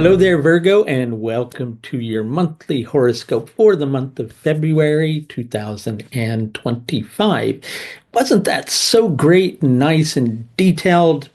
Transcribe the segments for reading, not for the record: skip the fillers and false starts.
Hello there, Virgo, and welcome to your monthly horoscope for the month of February 2025. Wasn't that so great, nice, and detailed?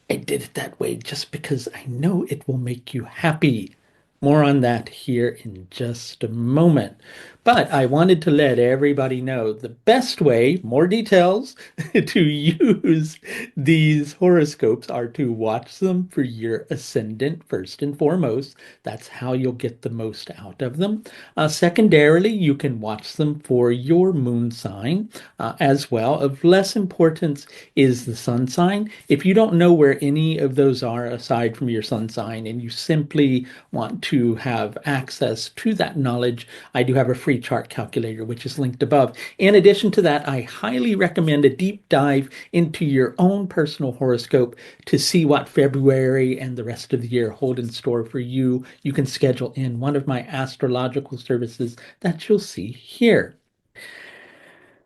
I did it that way just because I know it will make you happy. More on that here in just a moment. But I wanted to let everybody know the best way, more details, to use these horoscopes are to watch them for your ascendant first and foremost. That's how you'll get the most out of them. Secondarily, you can watch them for your moon sign as well. Of less importance is the sun sign. If you don't know where any of those are aside from your sun sign and you simply want to have access to that knowledge, I do have a free chart calculator, which is linked above. In addition to that, I highly recommend a deep dive into your own personal horoscope to see what February and the rest of the year hold in store for you. You can schedule in one of my astrological services that you'll see here.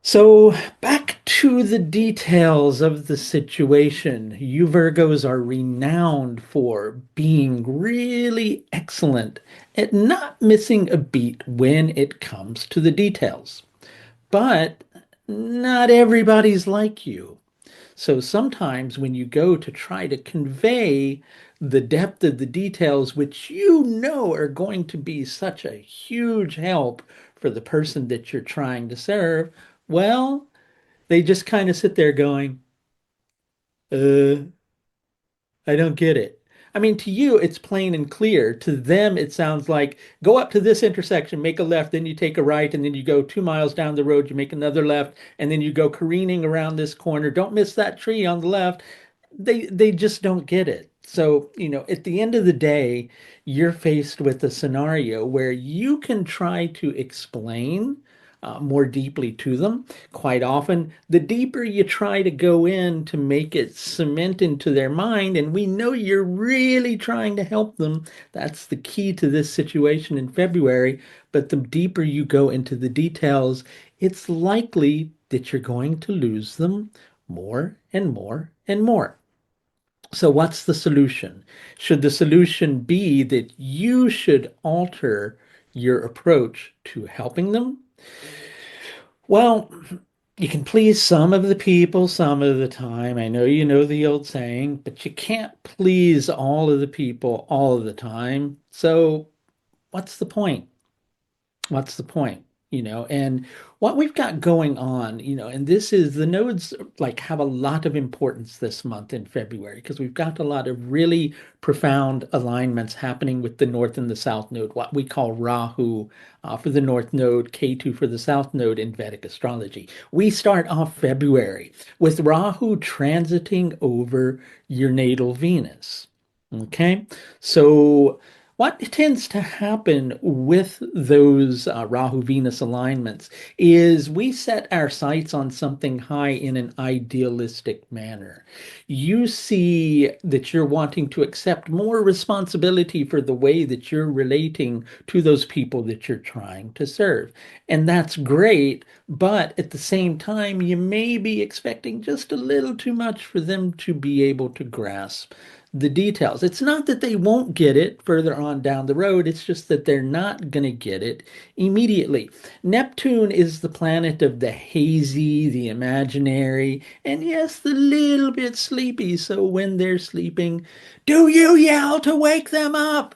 So, back to the details of the situation. You Virgos are renowned for being really excellent at not missing a beat when it comes to the details. But not everybody's like you. So sometimes when you go to try to convey the depth of the details, which you know are going to be such a huge help for the person that you're trying to serve, well, they just kind of sit there going, uh, I don't get it. I mean, to you, it's plain and clear. To them, it sounds like go up to this intersection, make a left, then you take a right, and then you go 2 miles down the road, you make another left, and then you go careening around this corner. Don't miss that tree on the left. They just don't get it. So, at the end of the day, you're faced with a scenario where you can try to explain more deeply to them. Quite often, the deeper you try to go in to make it cement into their mind, and we know you're really trying to help them, that's the key to this situation in February. But the deeper you go into the details, it's likely that you're going to lose them more and more and more. So, what's the solution? Should the solution be that you should alter your approach to helping them? Well, you can please some of the people some of the time. I know you know the old saying, but you can't please all of the people all of the time. So, what's the point? What's the point? And what we've got going on, and this is the nodes like have a lot of importance this month in February because we've got a lot of really profound alignments happening with the North and the South node, what we call Rahu for the North node, Ketu for the South node in Vedic astrology. We start off February with Rahu transiting over your natal Venus. Okay, so what tends to happen with those Rahu Venus alignments is we set our sights on something high in an idealistic manner. You see that you're wanting to accept more responsibility for the way that you're relating to those people that you're trying to serve. And that's great, but at the same time, you may be expecting just a little too much for them to be able to grasp the details. It's not that they won't get it further on down the road, it's just that they're not going to get it immediately. Neptune is the planet of the hazy, the imaginary, and yes, the little bit sleepy. So when they're sleeping, do you yell to wake them up?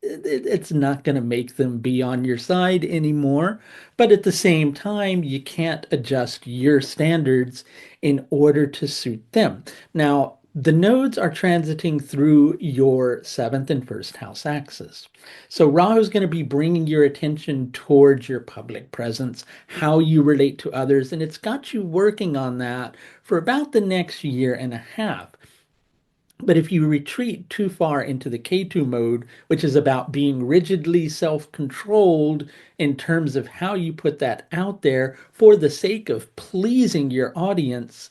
It's not going to make them be on your side anymore. But at the same time, you can't adjust your standards in order to suit them. Now, the nodes are transiting through your seventh and first house axis. So Rahu is going to be bringing your attention towards your public presence, how you relate to others, and it's got you working on that for about the next year and a half. But if you retreat too far into the K2 mode, which is about being rigidly self-controlled in terms of how you put that out there for the sake of pleasing your audience,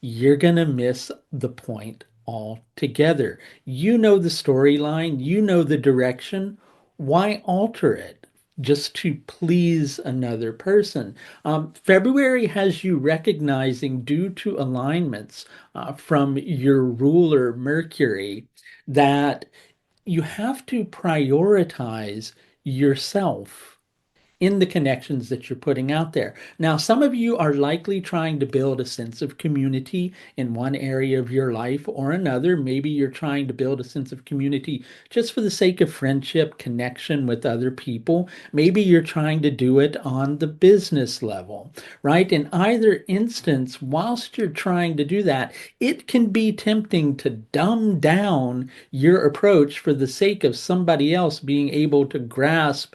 you're going to miss the point altogether. You know the storyline, you know the direction. Why alter it just to please another person? February has you recognizing, due to alignments from your ruler Mercury, that you have to prioritize yourself in the connections that you're putting out there. Now, some of you are likely trying to build a sense of community in one area of your life or another. Maybe you're trying to build a sense of community just for the sake of friendship, connection with other people. Maybe you're trying to do it on the business level, right? In either instance, whilst you're trying to do that, it can be tempting to dumb down your approach for the sake of somebody else being able to grasp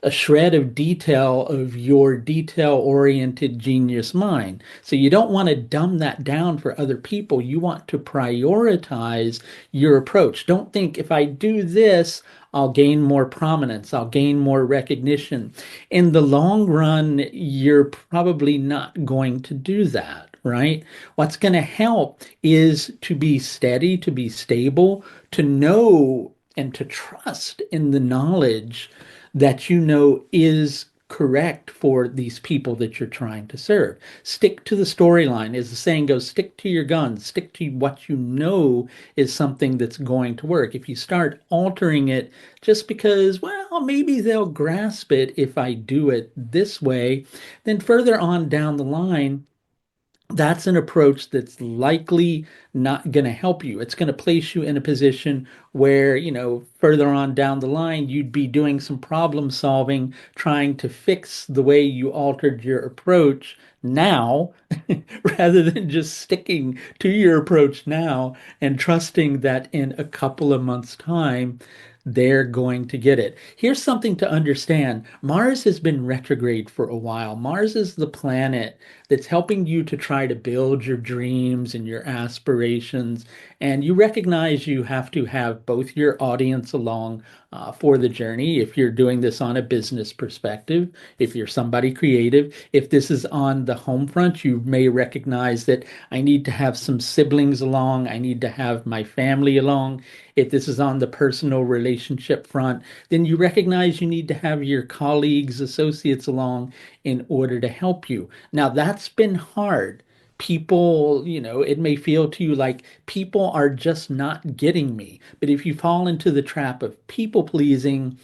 a shred of detail of your detail-oriented genius mind. So you don't want to dumb that down for other people. You want to prioritize your approach. Don't think if I do this, I'll gain more prominence, I'll gain more recognition. In the long run, you're probably not going to do that, right? What's going to help is to be steady, to be stable, to know and to trust in the knowledge that you know is correct for these people that you're trying to serve. Stick to the storyline. As the saying goes, stick to your guns, stick to what you know is something that's going to work. If you start altering it just because, well, maybe they'll grasp it if I do it this way, then further on down the line, that's an approach that's likely not going to help you. It's going to place you in a position where, further on down the line, you'd be doing some problem solving, trying to fix the way you altered your approach now, rather than just sticking to your approach now and trusting that in a couple of months' time, they're going to get it. Here's something to understand. Mars has been retrograde for a while. Mars is the planet that's helping you to try to build your dreams and your aspirations. And you recognize you have to have both your audience along for the journey. If you're doing this on a business perspective, if you're somebody creative, if this is on the home front, you may recognize that I need to have some siblings along. I need to have my family along. If this is on the personal relationship front, then you recognize you need to have your colleagues, associates along in order to help you. Now, that's been hard. People, it may feel to you like people are just not getting me. But if you fall into the trap of people pleasing,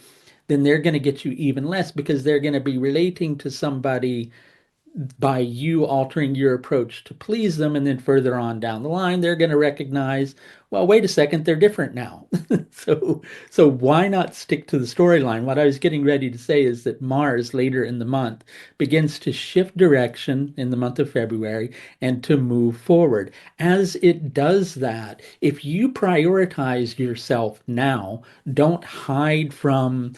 then they're going to get you even less because they're going to be relating to somebody by you altering your approach to please them. And then further on down the line, they're going to recognize, well, wait a second, they're different now. so, so why not stick to the storyline? What I was getting ready to say is that Mars later in the month begins to shift direction in the month of February and to move forward. As it does that, if you prioritize yourself now, don't hide from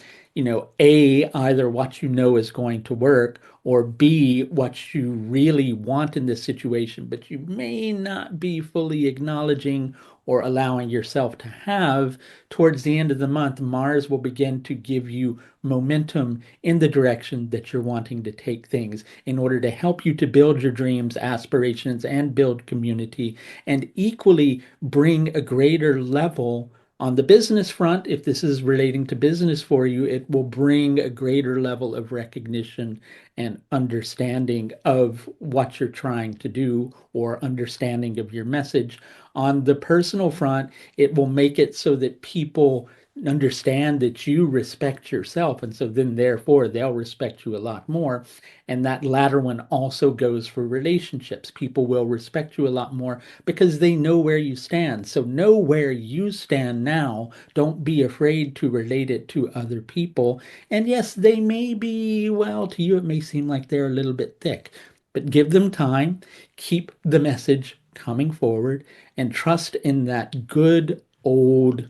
either what you know is going to work or B, what you really want in this situation, but you may not be fully acknowledging or allowing yourself to have. Towards the end of the month, Mars will begin to give you momentum in the direction that you're wanting to take things in order to help you to build your dreams, aspirations, and build community, and equally bring a greater level on the business front. If this is relating to business for you, it will bring a greater level of recognition and understanding of what you're trying to do or understanding of your message. On the personal front, it will make it so that people understand that you respect yourself. And so then, therefore, they'll respect you a lot more. And that latter one also goes for relationships. People will respect you a lot more because they know where you stand. So know where you stand now. Don't be afraid to relate it to other people. And yes, they may be, well, to you, it may seem like they're a little bit thick, but give them time, keep the message coming forward, and trust in that good old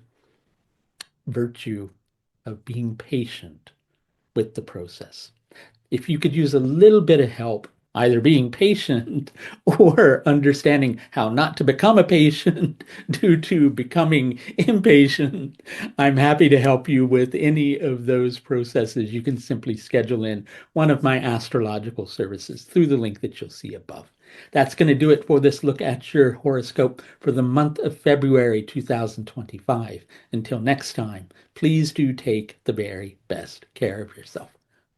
virtue of being patient with the process. If you could use a little bit of help, either being patient or understanding how not to become a patient due to becoming impatient, I'm happy to help you with any of those processes. You can simply schedule in one of my astrological services through the link that you'll see above. That's going to do it for this look at your horoscope for the month of February 2025. Until next time, please do take the very best care of yourself.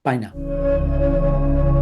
Bye now.